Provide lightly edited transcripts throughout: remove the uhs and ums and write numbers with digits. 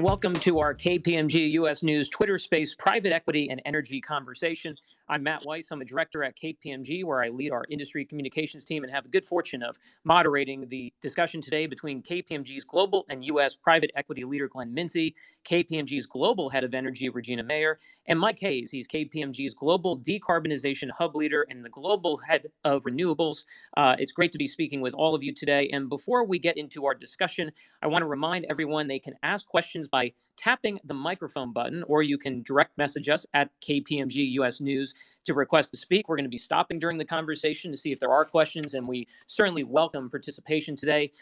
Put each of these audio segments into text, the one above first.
welcome to our KPMG US News Twitter Space Private Equity and Energy Conversation. I'm Matt Weiss. I'm a director at KPMG, where I lead our industry communications team and have the good fortune of moderating the discussion today between KPMG's global and US private equity leader, Glenn Mincey, KPMG's global head of energy, Regina Mayer, and Mike Hayes. He's KPMG's global decarbonization hub leader and the global head of renewables. It's great to be speaking with all of you today. And before we get into our discussion, I want to remind everyone they can ask questions by tapping the microphone button, or you can direct message us at KPMG US News to request to speak. We're going to be stopping during the conversation to see if there are questions, and we certainly welcome participation today.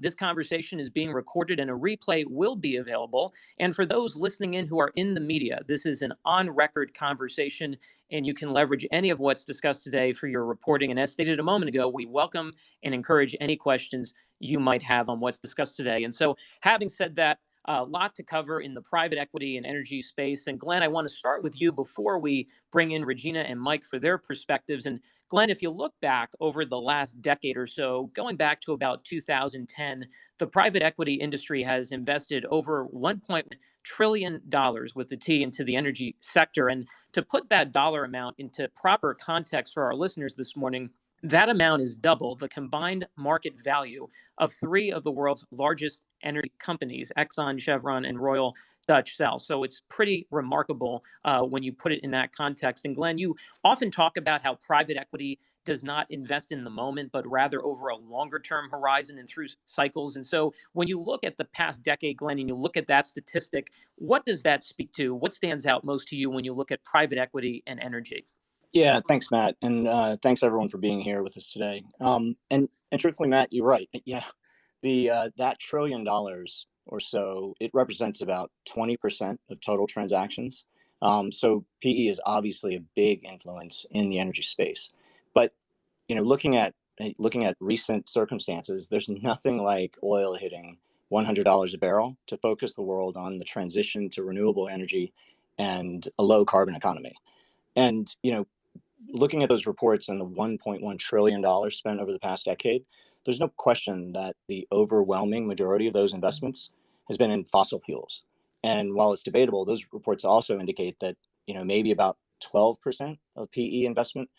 This conversation is being recorded and a replay will be available. And for those listening in who are in the media, this is an on-record conversation, and you can leverage any of what's discussed today for your reporting. And as stated a moment ago, we welcome and encourage any questions you might have on what's discussed today. And so, having said that, a lot to cover in the private equity and energy space. And Glenn, I want to start with you before we bring in Regina and Mike for their perspectives. And Glenn, if you look back over the last decade or so, going back to about 2010, the private equity industry has invested over $1 trillion with the T into the energy sector. And to put that dollar amount into proper context for our listeners this morning, that amount is double the combined market value of three of the world's largest energy companies, Exxon, Chevron, and Royal Dutch Shell. So it's pretty remarkable when you put it in that context. And Glenn, you often talk about how private equity does not invest in the moment, but rather over a longer term horizon and through cycles. And so when you look at the past decade, Glenn, and you look at that statistic, what does that speak to? What stands out most to you when you look at private equity and energy? Yeah, thanks, Matt, and thanks everyone for being here with us today. And truthfully, Matt, you're right. Yeah, the that $1 trillion or so, it represents about 20% of total transactions. So PE is obviously a big influence in the energy space. But looking at recent circumstances, there's nothing like oil hitting $100 a barrel to focus the world on the transition to renewable energy and a low carbon economy. And looking at those reports and the $1.1 trillion spent over the past decade, there's no question that the overwhelming majority of those investments has been in fossil fuels. And while it's debatable, those reports also indicate that maybe about 12% of PE investment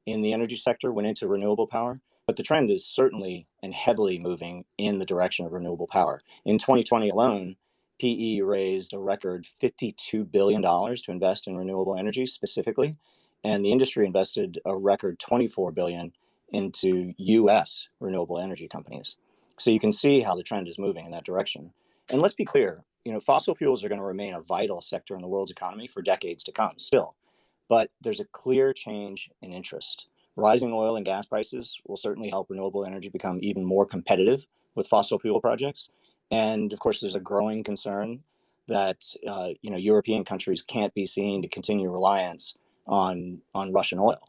in the energy sector went into renewable power. But the trend is certainly and heavily moving in the direction of renewable power. In 2020 alone, PE raised a record $52 billion to invest in renewable energy specifically, and the industry invested a record $24 billion into U.S. renewable energy companies. So you can see how the trend is moving in that direction. And let's be clear, fossil fuels are going to remain a vital sector in the world's economy for decades to come still. But there's a clear change in interest. Rising oil and gas prices will certainly help renewable energy become even more competitive with fossil fuel projects. And of course, there's a growing concern that European countries can't be seen to continue reliance on Russian oil.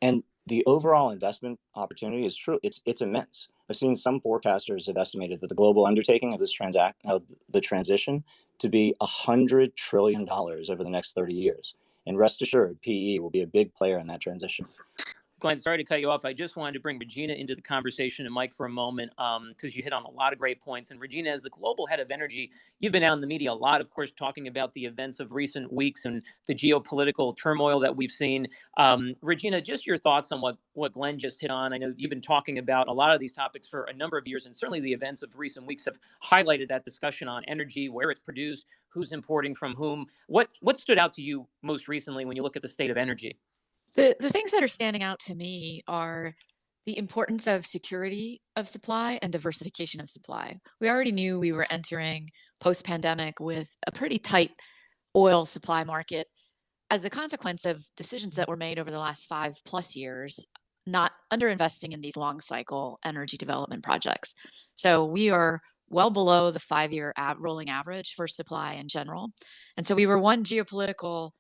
And the overall investment opportunity is true. It's immense. I've seen some forecasters have estimated that the global undertaking of the transition to be $100 trillion over the next 30 years. And rest assured, PE will be a big player in that transition. Glenn, sorry to cut you off. I just wanted to bring Regina into the conversation and Mike for a moment because you hit on a lot of great points. And Regina, as the global head of energy, you've been out in the media a lot, of course, talking about the events of recent weeks and the geopolitical turmoil that we've seen. Regina, just your thoughts on what Glenn just hit on. I know you've been talking about a lot of these topics for a number of years, and certainly the events of recent weeks have highlighted that discussion on energy, where it's produced, who's importing from whom. What stood out to you most recently when you look at the state of energy? The things that are standing out to me are the importance of security of supply and diversification of supply. We already knew we were entering post-pandemic with a pretty tight oil supply market as a consequence of decisions that were made over the last 5+ years, not underinvesting in these long cycle energy development projects. So we are well below the 5-year rolling average for supply in general. And so we were one geopolitical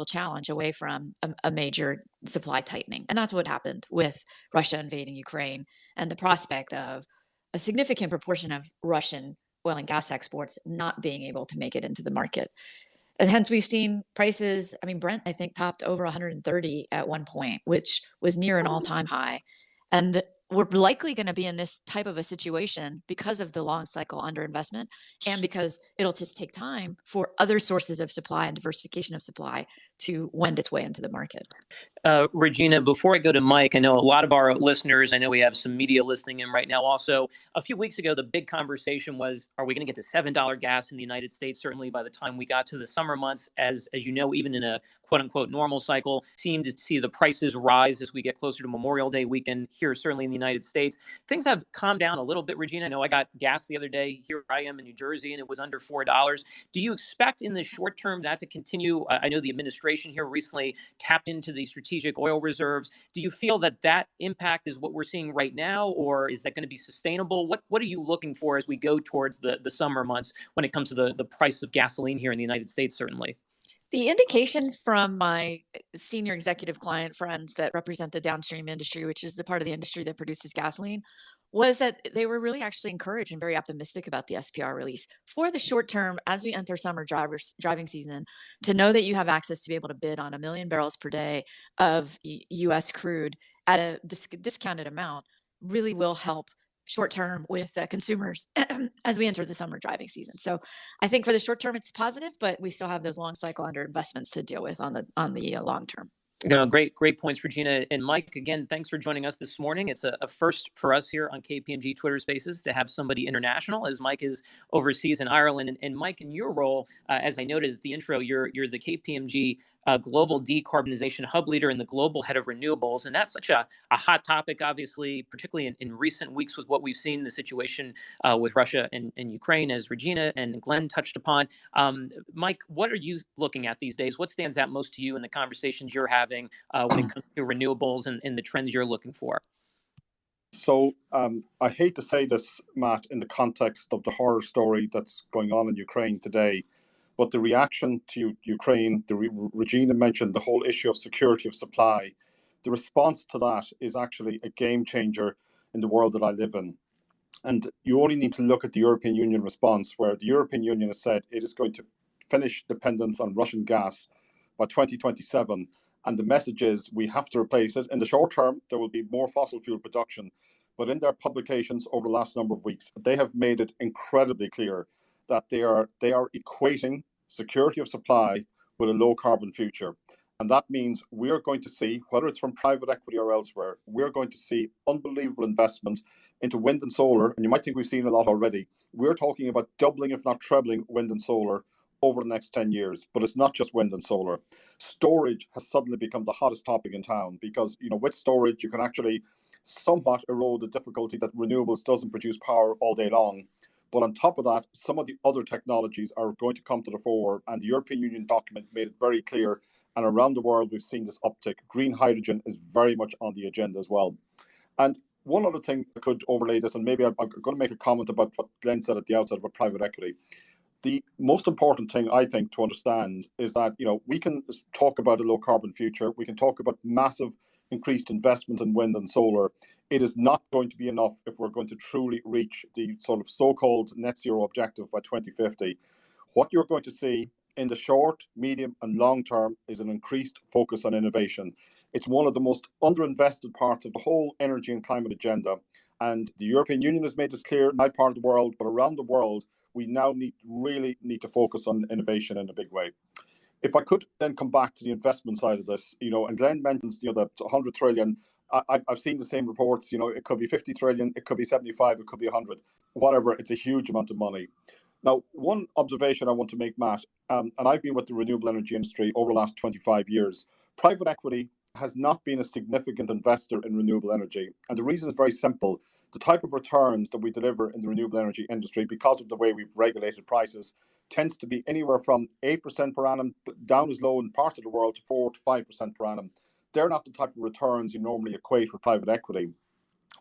challenge away from a major supply tightening. And that's what happened with Russia invading Ukraine and the prospect of a significant proportion of Russian oil and gas exports not being able to make it into the market. And hence we've seen prices, Brent, I think, topped over 130 at one point, which was near an all-time high. And we're likely going to be in this type of a situation because of the long cycle underinvestment and because it'll just take time for other sources of supply and diversification of supply to wend its way into the market. Regina, before I go to Mike, I know a lot of our listeners, I know we have some media listening in right now also. A few weeks ago, the big conversation was, are we going to get to $7 gas in the United States? Certainly by the time we got to the summer months, as you know, even in a quote unquote normal cycle, seem to see the prices rise as we get closer to Memorial Day weekend here, certainly in the United States. Things have calmed down a little bit, Regina. I know I got gas the other day. Here I am in New Jersey, and it was under $4. Do you expect in the short term that to continue? I know the administration here recently tapped into the strategic oil reserves. Do you feel that that impact is what we're seeing right now, or is that going to be sustainable? What are you looking for as we go towards the summer months when it comes to the price of gasoline here in the United States, certainly? The indication from my senior executive client friends that represent the downstream industry, which is the part of the industry that produces gasoline, was that they were really actually encouraged and very optimistic about the SPR release for the short term as we enter summer driving season, to know that you have access to be able to bid on 1 million barrels per day of U.S. crude at a discounted amount really will help short term with consumers as we enter the summer driving season. So I think for the short term it's positive, but we still have those long cycle under investments to deal with on the long term. No, great points, Regina. And Mike, again, thanks for joining us this morning. It's a first for us here on KPMG Twitter Spaces to have somebody international, as Mike is overseas in Ireland. And Mike, in your role, as I noted at the intro, you're the KPMG global decarbonization hub leader and the global head of renewables. And that's such a hot topic, obviously, particularly in recent weeks with what we've seen, the situation with Russia and Ukraine, as Regina and Glenn touched upon. Mike, what are you looking at these days? What stands out most to you in the conversations you're having when it comes to renewables and the trends you're looking for? So I hate to say this, Matt, in the context of the horror story that's going on in Ukraine today, but the reaction to Ukraine, Regina mentioned the whole issue of security of supply. The response to that is actually a game changer in the world that I live in. And you only need to look at the European Union response, where the European Union has said it is going to finish dependence on Russian gas by 2027. And the message is we have to replace it. In the short term, there will be more fossil fuel production. But in their publications over the last number of weeks, they have made it incredibly clear that they are equating security of supply with a low carbon future. And that means we're going to see, whether it's from private equity or elsewhere, we're going to see unbelievable investment into wind and solar. And you might think we've seen a lot already. We're talking about doubling, if not trebling, wind and solar over the next 10 years. But it's not just wind and solar. Storage has suddenly become the hottest topic in town because, with storage, you can actually somewhat erode the difficulty that renewables doesn't produce power all day long. But on top of that, some of the other technologies are going to come to the fore, and the European Union document made it very clear. And around the world, we've seen this uptick. Green hydrogen is very much on the agenda as well. And one other thing I could overlay this, and maybe I'm going to make a comment about what Glenn said at the outset about private equity. The most important thing, I think, to understand is that, we can talk about a low carbon future. We can talk about massive increased investment in wind and solar. It is not going to be enough if we're going to truly reach the sort of so-called net zero objective by 2050. What you're going to see in the short, medium, and long term is an increased focus on innovation. It's one of the most underinvested parts of the whole energy and climate agenda. And the European Union has made this clear in my part of the world, but around the world, we now really need to focus on innovation in a big way. If I could then come back to the investment side of this, and Glenn mentions, that 100 trillion, I've seen the same reports, it could be 50 trillion, it could be 75, it could be 100, whatever, it's a huge amount of money. Now, one observation I want to make, Matt, and I've been with the renewable energy industry over the last 25 years, private equity has not been a significant investor in renewable energy. And the reason is very simple. The type of returns that we deliver in the renewable energy industry, because of the way we've regulated prices, tends to be anywhere from 8% per annum, down as low in parts of the world to 4 to 5% per annum. They're not the type of returns you normally equate with private equity.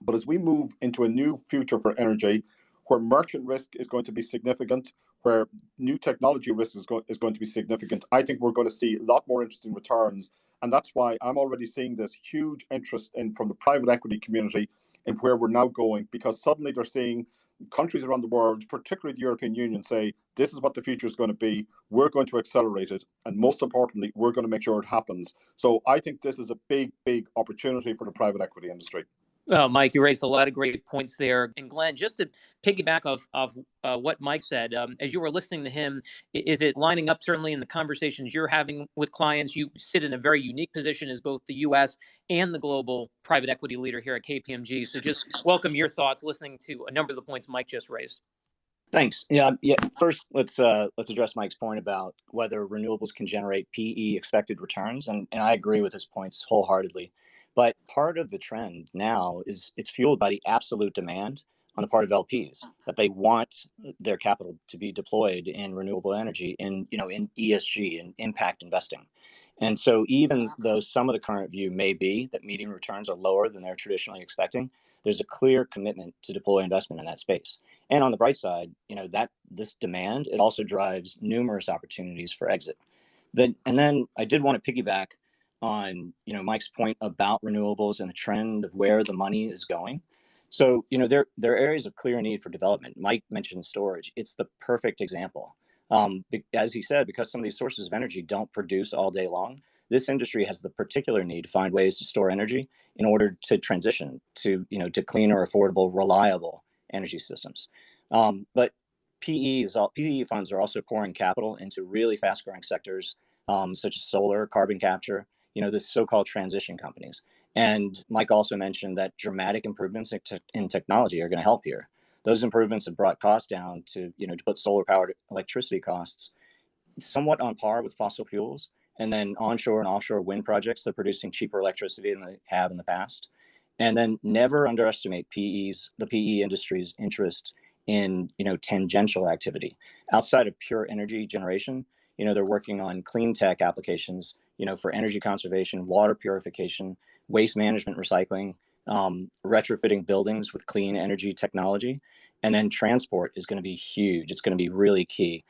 But as we move into a new future for energy, where merchant risk is going to be significant, where new technology risk is going to be significant, I think we're going to see a lot more interesting returns. And that's why I'm already seeing this huge interest from the private equity community in where we're now going, because suddenly they're seeing countries around the world, particularly the European Union, say, this is what the future is going to be. We're going to accelerate it. And most importantly, we're going to make sure it happens. So I think this is a big, big opportunity for the private equity industry. Well, Mike, you raised a lot of great points there. And Glenn, just to piggyback off what Mike said, as you were listening to him, is it lining up certainly in the conversations you're having with clients? You sit in a very unique position as both the U.S. and the global private equity leader here at KPMG. So just welcome your thoughts listening to a number of the points Mike just raised. Thanks. Yeah. First, let's address Mike's point about whether renewables can generate PE expected returns, and I agree with his points wholeheartedly. But part of the trend now is it's fueled by the absolute demand on the part of LPs that they want their capital to be deployed in renewable energy, in ESG and impact investing. And so, even though some of the current view may be that median returns are lower than they're traditionally expecting, there's a clear commitment to deploy investment in that space. And on the bright side, that this demand, it also drives numerous opportunities for exit. And then I did want to piggyback on Mike's point about renewables and the trend of where the money is going. So there are areas of clear need for development. Mike mentioned storage. It's the perfect example. As he said, because some of these sources of energy don't produce all day long, this industry has the particular need to find ways to store energy in order to transition to cleaner, affordable, reliable energy systems. But PE funds are also pouring capital into really fast-growing sectors such as solar, carbon capture, the so-called transition companies. And Mike also mentioned that dramatic improvements in technology are going to help here. Those improvements have brought costs down to put solar-powered electricity costs somewhat on par with fossil fuels, and then onshore and offshore wind projects that are producing cheaper electricity than they have in the past. And then never underestimate the PE industry's interest in tangential activity outside of pure energy generation. They're working on clean tech applications for energy conservation, water purification, waste management, recycling, retrofitting buildings with clean energy technology. And then transport is going to be huge. It's going to be really key.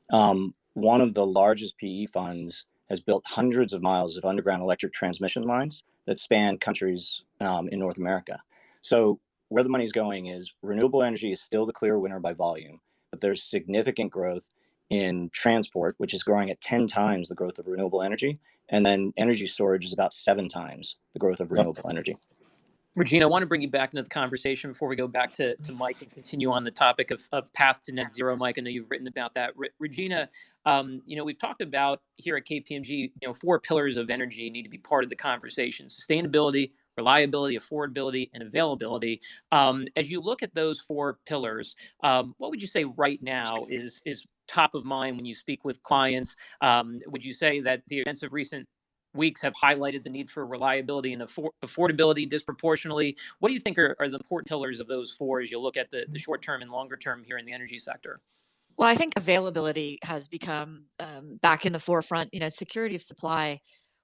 One of the largest PE funds has built hundreds of miles of underground electric transmission lines that span countries in North America. So where the money's going is renewable energy is still the clear winner by volume, but there's significant growth in transport, which is growing at 10 times the growth of renewable energy. And then energy storage is about 7 times the growth of renewable energy. Regina, I want to bring you back into the conversation before we go back to Mike and continue on the topic of path to net zero. Mike, I know you've written about that. Regina, we've talked about here at KPMG, 4 pillars of energy need to be part of the conversation: sustainability, reliability, affordability, and availability. As you look at those 4 pillars, what would you say right now is top of mind when you speak with clients? Would you say that the events of recent weeks have highlighted the need for reliability and affordability disproportionately? What do you think are the important pillars of those 4 as you look at the short term and longer term here in the energy sector? Well, I think availability has become back in the forefront. Security of supply.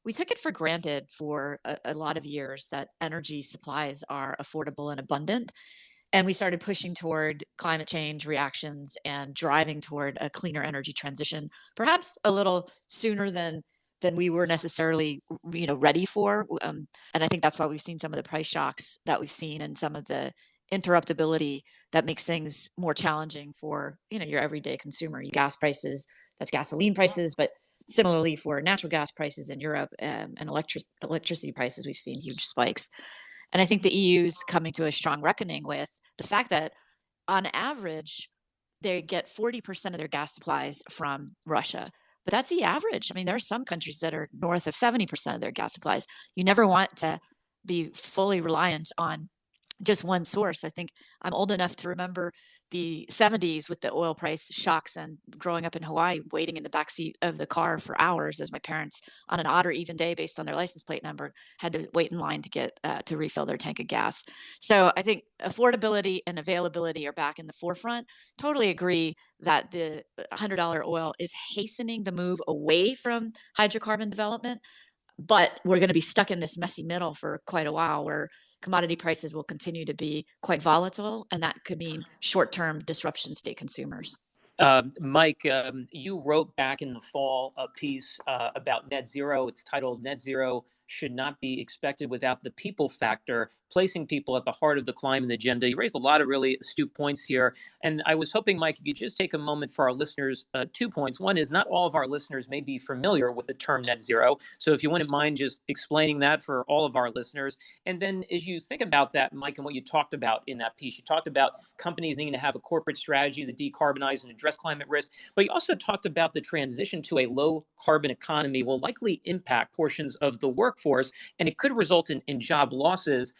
We took it for granted for a lot of years that energy supplies are affordable and abundant. And we started pushing toward climate change reactions and driving toward a cleaner energy transition, perhaps a little sooner than we were necessarily ready for. And I think that's why we've seen some of the price shocks that we've seen and some of the interruptibility that makes things more challenging for your everyday consumer. Your gas prices, that's gasoline prices, but similarly for natural gas prices in Europe and electricity prices, we've seen huge spikes. And I think the EU's coming to a strong reckoning with the fact that on average, they get 40% of their gas supplies from Russia. But that's the average. I mean, there are some countries that are north of 70% of their gas supplies. You never want to be solely reliant on just one source. I think I'm old enough to remember the 70s with the oil price shocks and growing up in Hawaii, waiting in the backseat of the car for hours as my parents, on an odd or even day based on their license plate number, had to wait in line to get to refill their tank of gas. So I think affordability and availability are back in the forefront. Totally agree that the $100 oil is hastening the move away from hydrocarbon development. But we're going to be stuck in this messy middle for quite a while where commodity prices will continue to be quite volatile, and that could mean short-term disruptions to consumers. Mike, you wrote back in the fall a piece about net zero. It's titled "Net Zero Should Not Be Expected Without the People Factor." placing people at the heart of the climate agenda. You raised a lot of really astute points here. And I was hoping, Mike, you could just take a moment for our listeners, 2 points. One is not all of our listeners may be familiar with the term net zero. So if you wouldn't mind just explaining that for all of our listeners. And then as you think about that, Mike, and what you talked about in that piece, you talked about companies needing to have a corporate strategy to decarbonize and address climate risk. But you also talked about the transition to a low carbon economy will likely impact portions of the workforce, and it could result in job losses.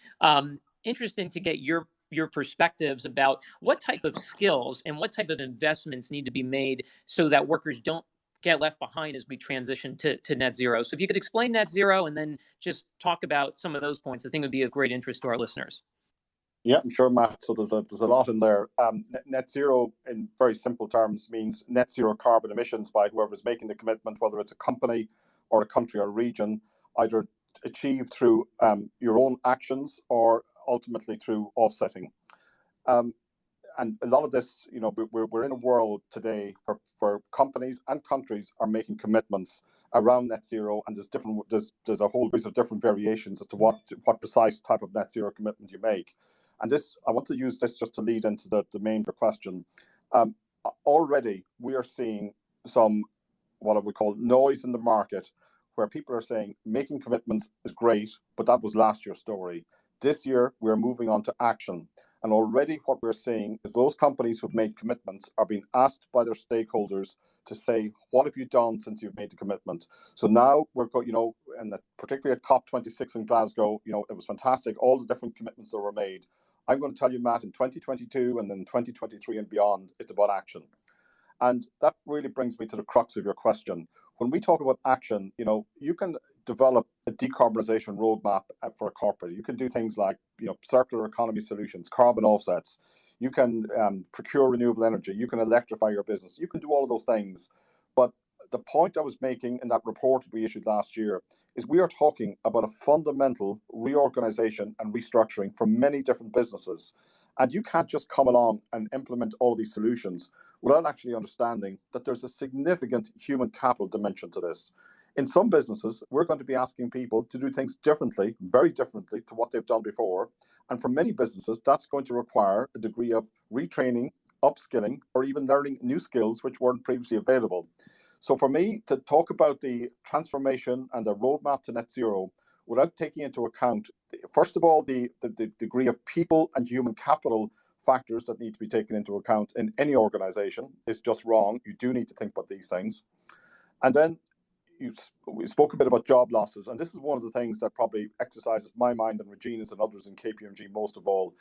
Interesting to get your perspectives about what type of skills and what type of investments need to be made so that workers don't get left behind as we transition to net zero. So if you could explain net zero and then just talk about some of those points, I think would be of great interest to our listeners. Yeah, I'm sure, Matt. So there's a lot in there. Net zero, in very simple terms, means net zero carbon emissions by whoever's making the commitment, whether it's a company or a country or a region, either achieved through your own actions or ultimately through offsetting. And a lot of this, we're in a world today where companies and countries are making commitments around net zero, and there's a whole series of different variations as to what precise type of net zero commitment you make. And this, I want to use this just to lead into the main question. Already, we are seeing some, what I would call noise in the market, where people are saying making commitments is great, but that was last year's story. This year, we're moving on to action. And already what we're seeing is those companies who've made commitments are being asked by their stakeholders to say, what have you done since you've made the commitment? So now we're going, and particularly at COP26 in Glasgow, it was fantastic, all the different commitments that were made. I'm going to tell you, Matt, in 2022 and then 2023 and beyond, it's about action. And that really brings me to the crux of your question. When we talk about action, you can develop a decarbonization roadmap for a corporate. You can do things like, circular economy solutions, carbon offsets. You can procure renewable energy. You can electrify your business. You can do all of those things. But the point I was making in that report we issued last year is we are talking about a fundamental reorganization and restructuring for many different businesses. And you can't just come along and implement all these solutions without actually understanding that there's a significant human capital dimension to this. In some businesses, we're going to be asking people to do things differently, very differently to what they've done before. And for many businesses, that's going to require a degree of retraining, upskilling, or even learning new skills which weren't previously available. So for me, to talk about the transformation and the roadmap to net zero without taking into account, first of all, the degree of people and human capital factors that need to be taken into account in any organization is just wrong. You do need to think about these things. And then we spoke a bit about job losses, and this is one of the things that probably exercises my mind and Regina's and others in KPMG most of all.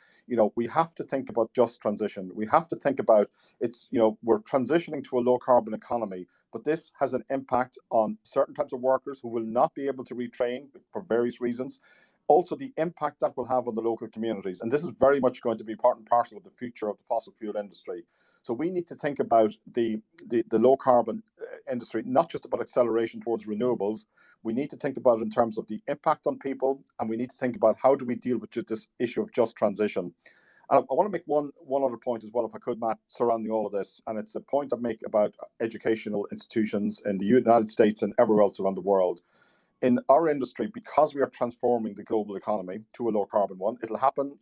We have to think about just transition. We have to think about we're transitioning to a low carbon economy, but this has an impact on certain types of workers who will not be able to retrain for various reasons. Also, the impact that will have on the local communities. And this is very much going to be part and parcel of the future of the fossil fuel industry. So we need to think about the low carbon industry, not just about acceleration towards renewables. We need to think about it in terms of the impact on people, and we need to think about how do we deal with this issue of just transition. And I want to make one other point as well, if I could, Matt, surrounding all of this. And it's a point I make about educational institutions in the United States and everywhere else around the world. In our industry, because we are transforming the global economy to a low carbon one, it'll happen,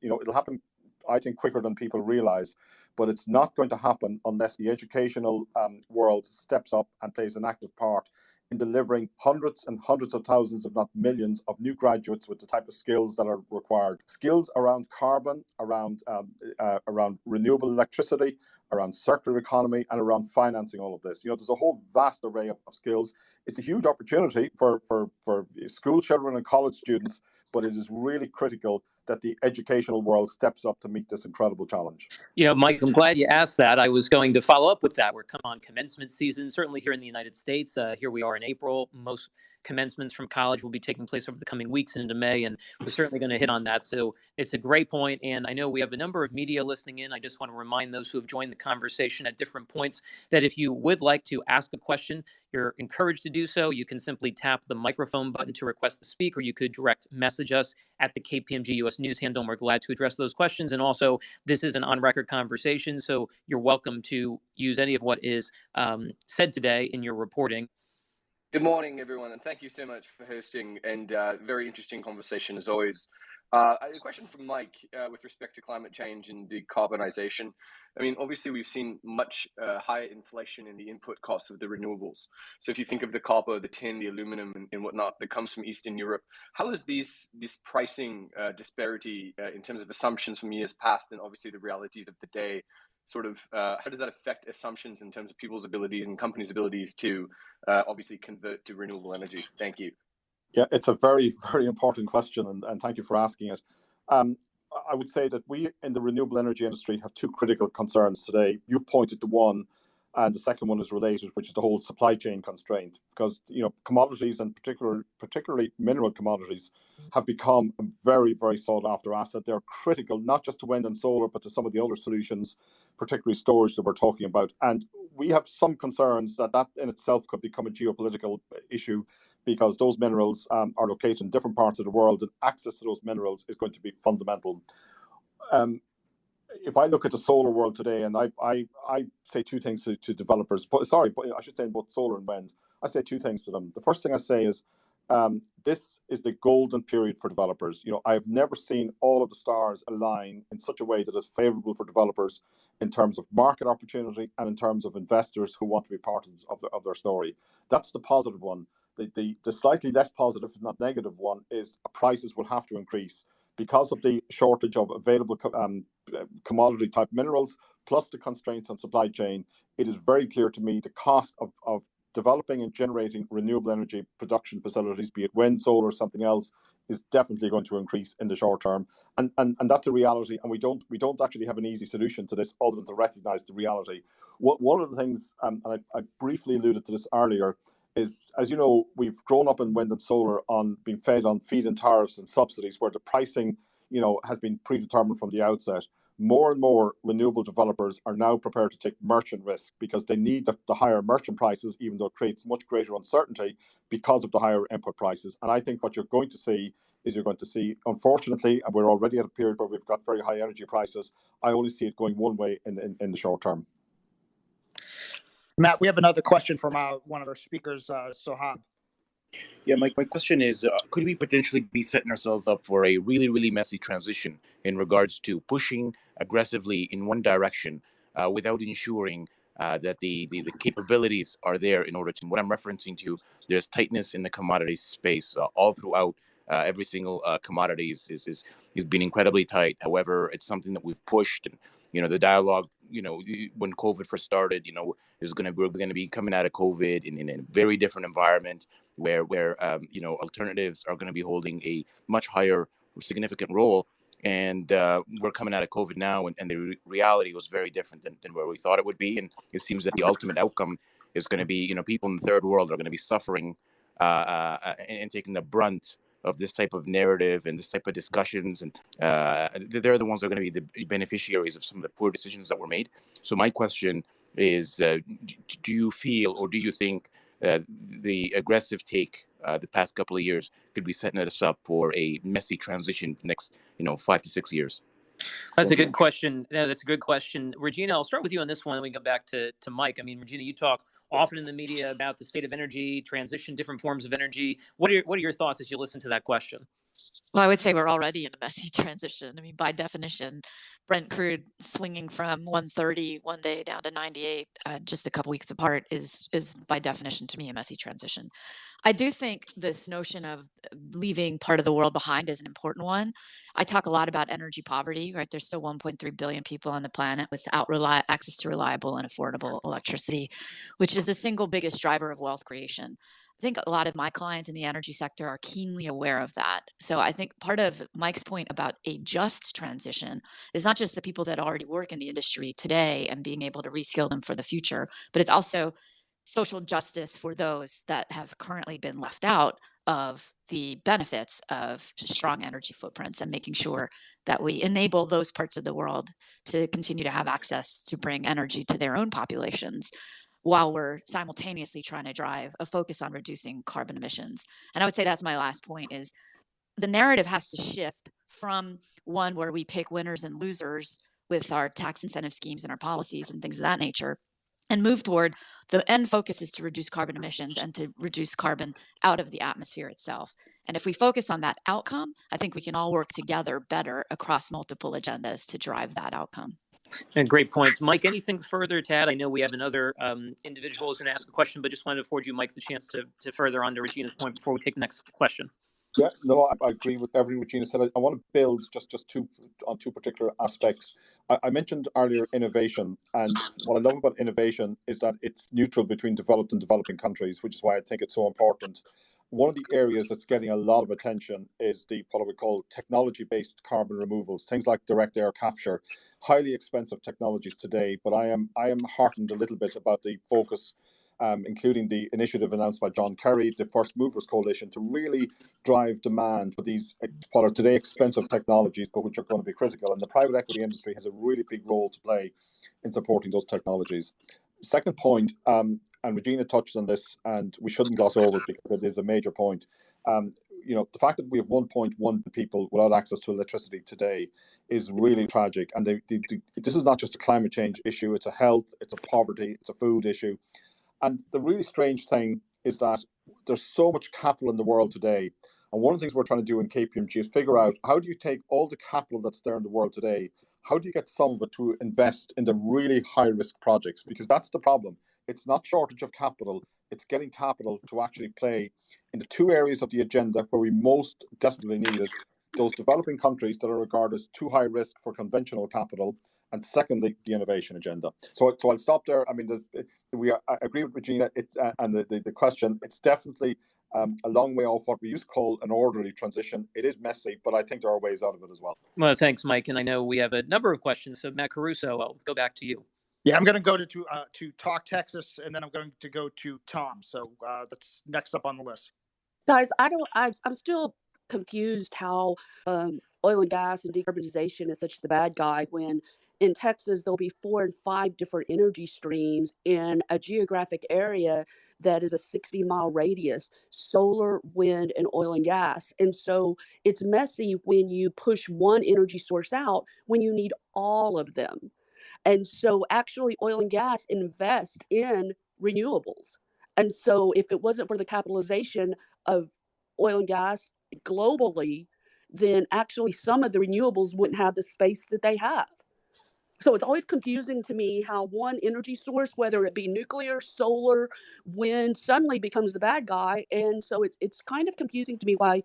I think, quicker than people realize, but it's not going to happen unless the educational world steps up and plays an active part in delivering hundreds and hundreds of thousands, if not millions, of new graduates with the type of skills that are required. Skills around carbon, around renewable electricity, around circular economy, and around financing all of this. There's a whole vast array of skills. It's a huge opportunity for school children and college students, but it is really critical that the educational world steps up to meet this incredible challenge. Mike, I'm glad you asked that. I was going to follow up with that. We're coming on commencement season, certainly here in the United States. Here we are in April. Most commencements from college will be taking place over the coming weeks into May, and we're certainly going to hit on that. So it's a great point, and I know we have a number of media listening in. I just want to remind those who have joined the conversation at different points that if you would like to ask a question, you're encouraged to do so. You can simply tap the microphone button to request to speak, or you could direct message us at the KPMG US News handle, and we're glad to address those questions. And also, this is an on-record conversation, so you're welcome to use any of what is said today in your reporting. Good morning, everyone, and thank you so much for hosting and very interesting conversation as always. A question from Mike with respect to climate change and decarbonization. I mean, obviously, we've seen much higher inflation in the input costs of the renewables. So if you think of the copper, the tin, the aluminum, and whatnot that comes from Eastern Europe, how is this pricing disparity in terms of assumptions from years past and obviously the realities of the day sort of, how does that affect assumptions in terms of people's abilities and companies' abilities to obviously convert to renewable energy? Thank you. Yeah, it's a very, very important question, and thank you for asking it. Um, I would say that we in the renewable energy industry have two critical concerns today. You've pointed to one, and the second one is related, which is the whole supply chain constraint. Because commodities, and particularly mineral commodities, have become a very, very sought after asset. They're critical not just to wind and solar, but to some of the other solutions, particularly storage that we're talking about. And we have some concerns that in itself could become a geopolitical issue, because those minerals are located in different parts of the world, and access to those minerals is going to be fundamental. If I look at the solar world today, and I say two things to developers, but I should say in both solar and wind, I say two things to them. The first thing I say is, this is the golden period for developers. I've never seen all of the stars align in such a way that is favorable for developers in terms of market opportunity and in terms of investors who want to be part of their story. That's the positive one. The slightly less positive, if not negative one, is prices will have to increase because of the shortage of available commodity type minerals, plus the constraints on supply chain. It is very clear to me the cost of developing and generating renewable energy production facilities, be it wind, solar, or something else, is definitely going to increase in the short term. And that's a reality. And we don't actually have an easy solution to this other than to recognize the reality. One of the things, and I briefly alluded to this earlier, is, as you know, we've grown up in wind and solar on being fed on feed-in tariffs and subsidies, where the pricing, has been predetermined from the outset. More and more renewable developers are now prepared to take merchant risk because they need the higher merchant prices, even though it creates much greater uncertainty because of the higher input prices. And I think what you're going to see is, unfortunately, and we're already at a period where we've got very high energy prices. I only see it going one way in the short term. Matt, we have another question from one of our speakers, Sohab. Yeah, my question is, could we potentially be setting ourselves up for a really, really messy transition in regards to pushing aggressively in one direction without ensuring that the capabilities are there in order to, what I'm referencing to, there's tightness in the commodity space all throughout. Every single commodity is been incredibly tight. However, it's something that we've pushed, and the dialogue. When COVID first started, we're going to be coming out of COVID in a very different environment where alternatives are going to be holding a much higher significant role. And we're coming out of COVID now, and the reality was very different than where we thought it would be. And it seems that the ultimate outcome is going to be, people in the third world are going to be suffering and taking the brunt of this type of narrative and this type of discussions. And they're the ones that are going to be the beneficiaries of some of the poor decisions that were made. So my question is, do you feel, or do you think the aggressive take the past couple of years could be setting us up for a messy transition for the next 5 to 6 years? That's a good question. No, that's a good question. Regina, I'll start with you on this one, and we go back to Mike. I mean, Regina, you talk often in the media about the state of energy, transition, different forms of energy. What are your thoughts as you listen to that question? Well, I would say we're already in a messy transition. I mean, by definition, Brent crude swinging from 130 one day down to 98 just a couple weeks apart is by definition to me a messy transition. I do think this notion of leaving part of the world behind is an important one. I talk a lot about energy poverty, right? There's still 1.3 billion people on the planet without access to reliable and affordable electricity, which is the single biggest driver of wealth creation. I think a lot of my clients in the energy sector are keenly aware of that. So I think part of Mike's point about a just transition is not just the people that already work in the industry today and being able to reskill them for the future, but it's also social justice for those that have currently been left out of the benefits of strong energy footprints, and making sure that we enable those parts of the world to continue to have access to bring energy to their own populations, while we're simultaneously trying to drive a focus on reducing carbon emissions. And I would say that's my last point, is the narrative has to shift from one where we pick winners and losers with our tax incentive schemes and our policies and things of that nature, and move toward the end focus is to reduce carbon emissions and to reduce carbon out of the atmosphere itself. And if we focus on that outcome, I think we can all work together better across multiple agendas to drive that outcome. And great points. Mike, anything further to add? I know we have another individual who's going to ask a question, but just wanted to afford you, Mike, the chance to further on to Regina's point before we take the next question. Yeah, no, I agree with everything Regina said. I want to build just two particular aspects. I mentioned earlier innovation, and what I love about innovation is that it's neutral between developed and developing countries, which is why I think it's so important. One of the areas that's getting a lot of attention is the what I would call technology-based carbon removals, things like direct air capture, highly expensive technologies today. But I am heartened a little bit about the focus, including the initiative announced by John Kerry, the First Movers Coalition, to really drive demand for these what are today expensive technologies, but which are going to be critical. And the private equity industry has a really big role to play in supporting those technologies. Second point, and Regina touched on this, and we shouldn't gloss over it because it is a major point. The fact that we have 1.1 people without access to electricity today is really tragic. And this is not just a climate change issue; it's a health, it's a poverty, it's a food issue. And the really strange thing is that there's so much capital in the world today. And one of the things we're trying to do in KPMG is figure out, how do you take all the capital that's there in the world today, how do you get some of it to invest in the really high risk projects? Because that's the problem. It's not shortage of capital, it's getting capital to actually play in the two areas of the agenda where we most desperately need it. Those developing countries that are regarded as too high risk for conventional capital, and secondly, the innovation agenda. So I'll stop there. I mean, I agree with Regina. And the question. It's definitely a long way off what we used to call an orderly transition. It is messy, but I think there are ways out of it as well. Well, thanks, Mike. And I know we have a number of questions. So Matt Caruso, I'll go back to you. Yeah, I'm going to go to Talk Texas, and then I'm going to go to Tom. So that's next up on the list. Guys, I'm still confused how oil and gas and decarbonization is such the bad guy when in Texas there'll be 4 and 5 different energy streams in a geographic area that is a 60-mile radius: solar, wind, and oil and gas. And so it's messy when you push one energy source out when you need all of them. And so actually oil and gas invest in renewables. And so if it wasn't for the capitalization of oil and gas globally, then actually some of the renewables wouldn't have the space that they have. So it's always confusing to me how one energy source, whether it be nuclear, solar, wind, suddenly becomes the bad guy. And so it's kind of confusing to me why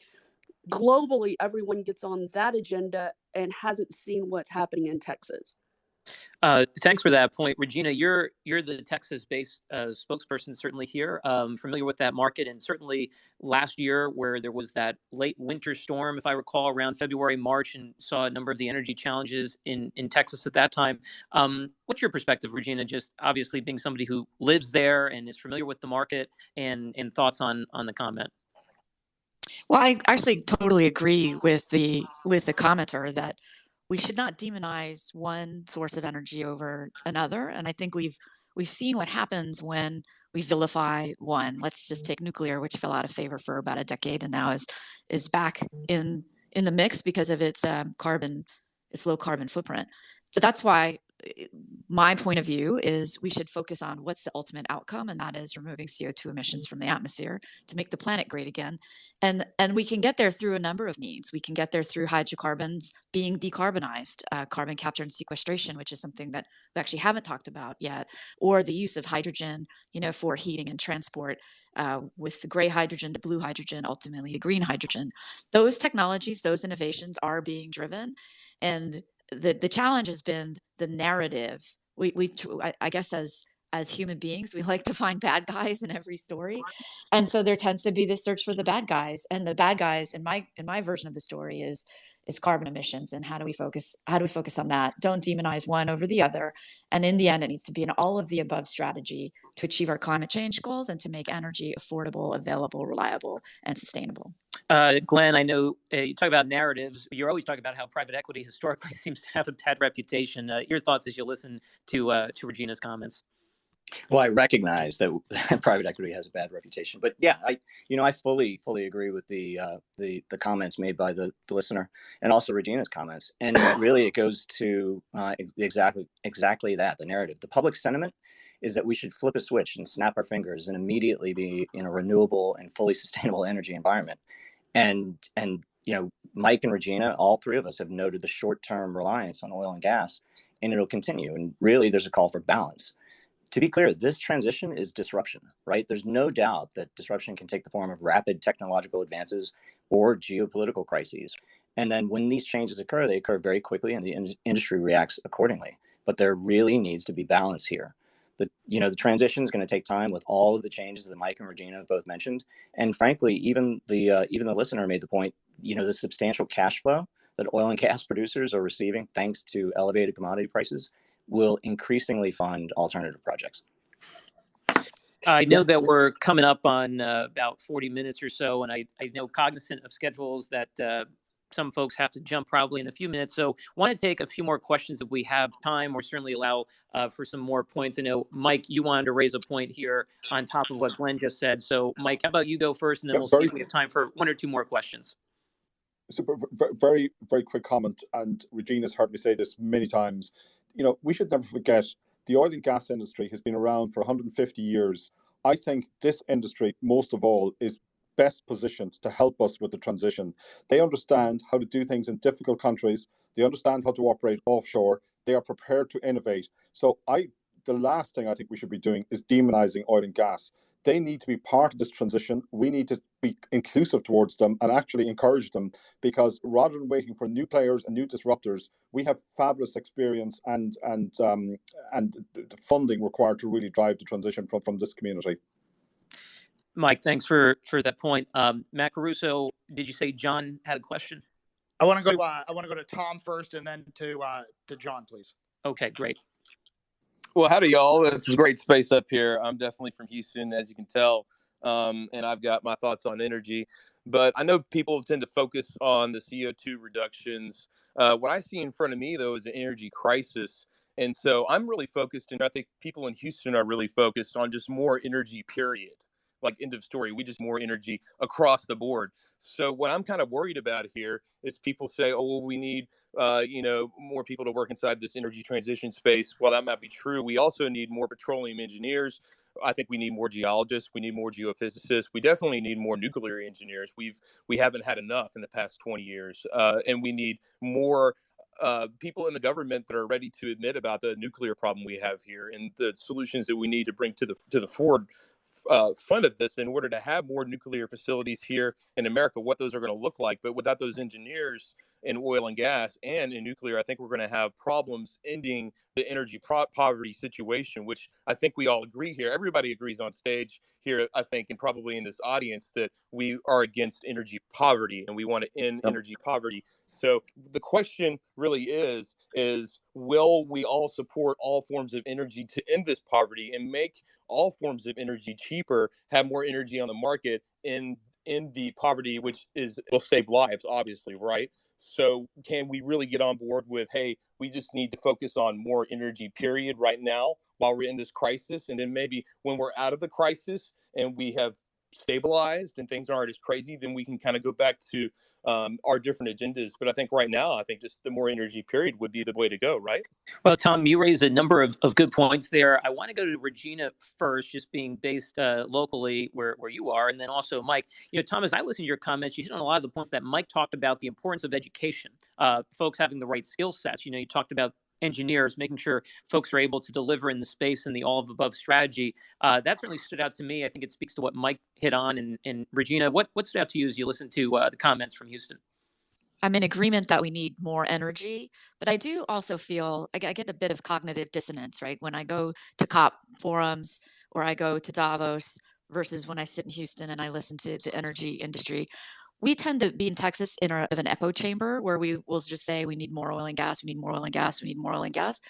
globally everyone gets on that agenda and hasn't seen what's happening in Texas. Thanks for that point, Regina. You're the Texas-based spokesperson, certainly here, familiar with that market, and certainly last year where there was that late winter storm, if I recall, around February, March, and saw a number of the energy challenges in Texas at that time. What's your perspective, Regina? Just obviously being somebody who lives there and is familiar with the market, and thoughts on the comment. Well, I actually totally agree with the commenter that we should not demonize one source of energy over another. And I think we've seen what happens when we vilify one. Let's just take nuclear, which fell out of favor for about a decade and now is back in the mix because of its low carbon footprint. So that's why my point of view is we should focus on what's the ultimate outcome, and that is removing CO2 emissions from the atmosphere to make the planet great again. And we can get there through a number of means. We can get there through hydrocarbons being decarbonized, carbon capture and sequestration, which is something that we actually haven't talked about yet, or the use of hydrogen, for heating and transport, with the gray hydrogen to blue hydrogen, ultimately to green hydrogen. Those technologies, those innovations are being driven, and the challenge has been the narrative. I guess as human beings, we like to find bad guys in every story, and so there tends to be this search for the bad guys. And the bad guys in my version of the story is carbon emissions, and how do we focus on that? Don't demonize one over the other. And in the end, it needs to be an all of the above strategy to achieve our climate change goals and to make energy affordable, available, reliable, and sustainable. Glenn, I know you talk about narratives. You're always talking about how private equity historically seems to have a bad reputation. Your thoughts as you listen to Regina's comments. Well, I recognize that private equity has a bad reputation, but yeah, I fully agree with the comments made by the listener, and also Regina's comments. And really, it goes to exactly that, the narrative. The public sentiment is that we should flip a switch and snap our fingers and immediately be in a renewable and fully sustainable energy environment. And Mike and Regina, all three of us have noted the short-term reliance on oil and gas, and it'll continue. And really, there's a call for balance. To be clear, this transition is disruption, right? There's no doubt that disruption can take the form of rapid technological advances or geopolitical crises. And then when these changes occur, they occur very quickly and the industry reacts accordingly. But there really needs to be balance here. The transition is going to take time with all of the changes that Mike and Regina have both mentioned. And frankly, even the listener made the point, the substantial cash flow that oil and gas producers are receiving thanks to elevated commodity prices will increasingly fund alternative projects. I know that we're coming up on about 40 minutes or so, and I know cognizant of schedules that some folks have to jump probably in a few minutes. So want to take a few more questions if we have time, or certainly allow for some more points. I know, Mike, you wanted to raise a point here on top of what Glenn just said. So Mike, how about you go first, and then we'll see if we have time for one or two more questions. Super, very, very quick comment, and Regina's heard me say this many times. We should never forget the oil and gas industry has been around for 150 years. I think this industry, most of all, is best positioned to help us with the transition. They understand how to do things in difficult countries. They understand how to operate offshore. They are prepared to innovate. So the last thing I think we should be doing is demonizing oil and gas. They need to be part of this transition. We need to be inclusive towards them and actually encourage them, because rather than waiting for new players and new disruptors, we have fabulous experience and the funding required to really drive the transition from this community. Mike, thanks for that point. Matt Caruso, did you say John had a question? I want to go to Tom first, and then to John, please. Okay, great. Well, howdy, y'all. It's a great space up here. I'm definitely from Houston, as you can tell, and I've got my thoughts on energy. But I know people tend to focus on the CO2 reductions. What I see in front of me, though, is an energy crisis. And so I'm really focused, and I think people in Houston are really focused on just more energy, period. Like, end of story. We just more energy across the board. So what I'm kind of worried about here is people say, oh, well, we need, more people to work inside this energy transition space. Well, that might be true. We also need more petroleum engineers. I think we need more geologists. We need more geophysicists. We definitely need more nuclear engineers. We haven't had enough in the past 20 years. And we need more people in the government that are ready to admit about the nuclear problem we have here and the solutions that we need to bring to the forward front of this in order to have more nuclear facilities here in America, what those are going to look like. But without those engineers in oil and gas and in nuclear, I think we're going to have problems ending the energy poverty situation, which I think we all agree here. Everybody agrees on stage here, I think, and probably in this audience, that we are against energy poverty and we want to end energy poverty. So the question really is will we all support all forms of energy to end this poverty and make all forms of energy cheaper, have more energy on the market in the poverty, which will save lives, obviously, right? So can we really get on board with, hey, we just need to focus on more energy, period, right now while we're in this crisis? And then maybe when we're out of the crisis and we have stabilized and things aren't as crazy, then we can kind of go back to our different agendas. But I think right now, I think just the more energy, period, would be the way to go, right? Well, Tom, you raised a number of good points there. I want to go to Regina first, just being based locally where you are, and then also Mike. Tom, as I listen to your comments, you hit on a lot of the points that Mike talked about, the importance of education, folks having the right skill sets. You talked about engineers, making sure folks are able to deliver in the space and the all of above strategy. That certainly stood out to me. I think it speaks to what Mike hit on. And Regina, what stood out to you as you listened to the comments from Houston? I'm in agreement that we need more energy, but I do also feel I get a bit of cognitive dissonance, right? When I go to COP forums or I go to Davos versus when I sit in Houston and I listen to the energy industry. We tend to be in Texas in an echo chamber where we will just say we need more oil and gas, we need more oil and gas, we need more oil and gas.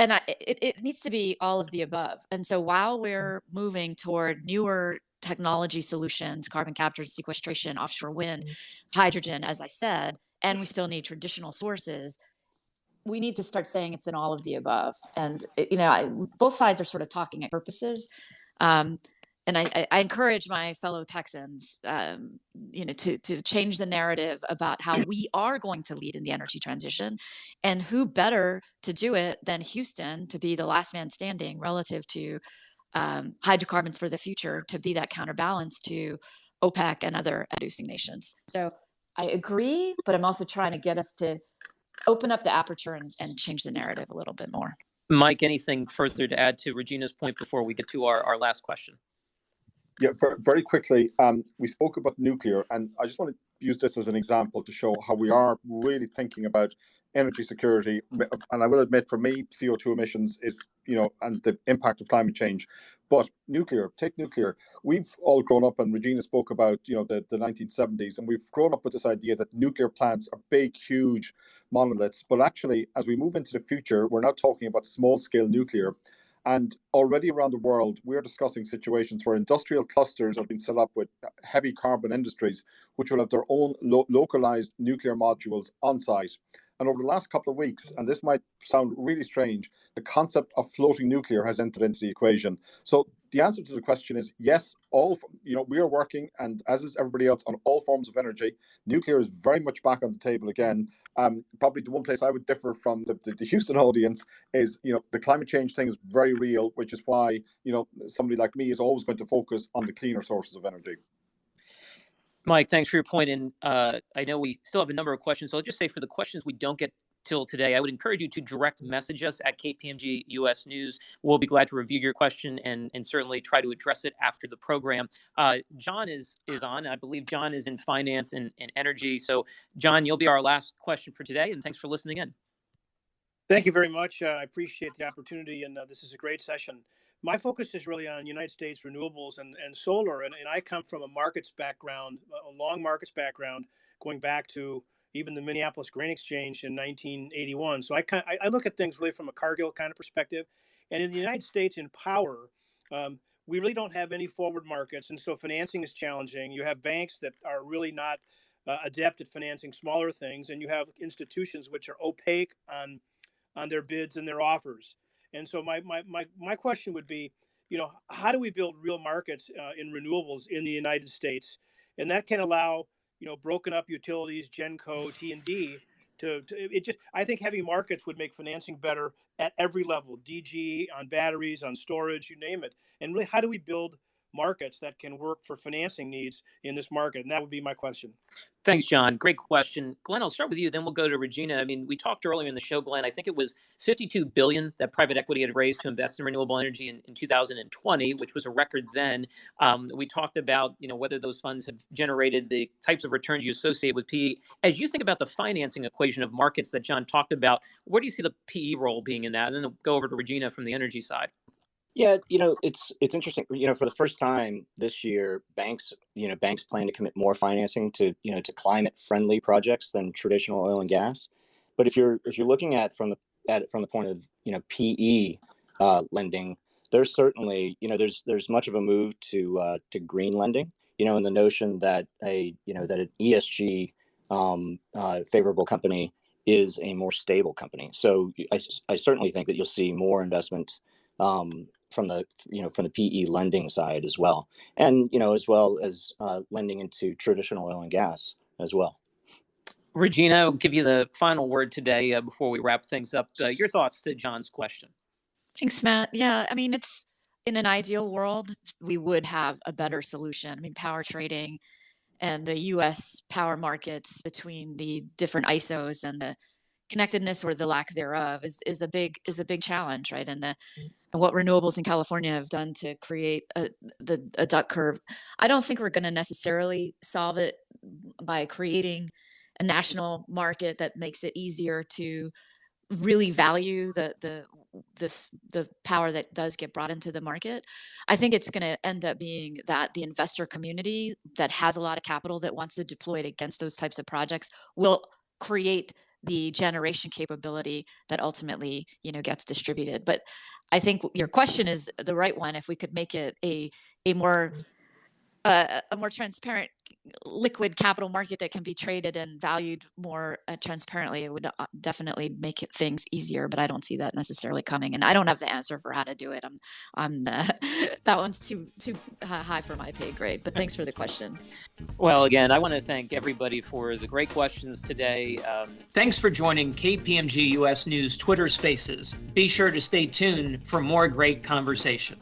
And it needs to be all of the above. And so while we're moving toward newer technology solutions, carbon capture and sequestration, offshore wind, hydrogen, as I said, and we still need traditional sources, we need to start saying it's an all of the above. And, both sides are sort of talking at purposes. And I encourage my fellow Texans, to change the narrative about how we are going to lead in the energy transition, and who better to do it than Houston to be the last man standing relative to hydrocarbons for the future, to be that counterbalance to OPEC and other producing nations. So I agree, but I'm also trying to get us to open up the aperture and change the narrative a little bit more. Mike, anything further to add to Regina's point before we get to our last question? Yeah, very quickly, we spoke about nuclear, and I just want to use this as an example to show how we are really thinking about energy security. And I will admit, for me, CO2 emissions is, and the impact of climate change. But take nuclear. We've all grown up, and Regina spoke about, the 1970s, and we've grown up with this idea that nuclear plants are big, huge monoliths. But actually, as we move into the future, we're now talking about small-scale nuclear. And already around the world, we're discussing situations where industrial clusters are being set up with heavy carbon industries, which will have their own localized nuclear modules on site. And over the last couple of weeks, and this might sound really strange, the concept of floating nuclear has entered into the equation. So the answer to the question is yes, we are working, and as is everybody else, on all forms of energy. Nuclear is very much back on the table again. Probably the one place I would differ from the Houston audience is, the climate change thing is very real, which is why, somebody like me is always going to focus on the cleaner sources of energy. Mike, thanks for your point. And I know we still have a number of questions. So I'll just say, for the questions we don't get till today, I would encourage you to direct message us at KPMG US News. We'll be glad to review your question and certainly try to address it after the program. John is on. I believe John is in finance and energy. So John, you'll be our last question for today. And thanks for listening in. Thank you very much. I appreciate the opportunity, and this is a great session. My focus is really on United States renewables and solar, and I come from a markets background, a long markets background, going back to even the Minneapolis Grain Exchange in 1981. So I look at things really from a Cargill kind of perspective. And in the United States, in power, we really don't have any forward markets, and so financing is challenging. You have banks that are really not adept at financing smaller things, and you have institutions which are opaque on their bids and their offers. And so my question would be, how do we build real markets in renewables in the United States? And that can allow, broken up utilities, Genco, T&D, I think having markets would make financing better at every level, DG, on batteries, on storage, you name it. And really, how do we build markets that can work for financing needs in this market? And that would be my question. Thanks, John. Great question. Glenn, I'll start with you, then we'll go to Regina. I mean, we talked earlier in the show, Glenn, I think it was $52 billion that private equity had raised to invest in renewable energy in 2020, which was a record then. We talked about, whether those funds have generated the types of returns you associate with PE. As you think about the financing equation of markets that John talked about, where do you see the PE role being in that? And then we'll go over to Regina from the energy side. Yeah, it's interesting. For the first time this year, banks plan to commit more financing to climate friendly projects than traditional oil and gas. But if you're looking at it from the point of PE lending, there's certainly there's much of a move to green lending. And the notion that that an ESG favorable company is a more stable company. So I certainly think that you'll see more investment from the PE lending side as well, and as well as lending into traditional oil and gas as well. Regina, I'll give you the final word today before we wrap things up. Your thoughts to John's question. Thanks, Matt. Yeah, I mean, it's in an ideal world, we would have a better solution. I mean, power trading and the U.S. power markets between the different ISOs and the connectedness or the lack thereof is a big challenge, right? And what renewables in California have done to create a duck curve. I don't think we're going to necessarily solve it by creating a national market that makes it easier to really value the power that does get brought into the market. I think it's going to end up being that the investor community that has a lot of capital that wants to deploy it against those types of projects will create the generation capability that ultimately, gets distributed. But I think your question is the right one. If we could make it a more a more transparent liquid capital market that can be traded and valued more transparently, it would definitely make things easier, but I don't see that necessarily coming, and I don't have the answer for how to do it. That one's too high for my pay grade, but thanks for the question. Well, again, I want to thank everybody for the great questions today. Thanks for joining KPMG US News Twitter Spaces. Be sure to stay tuned for more great conversation.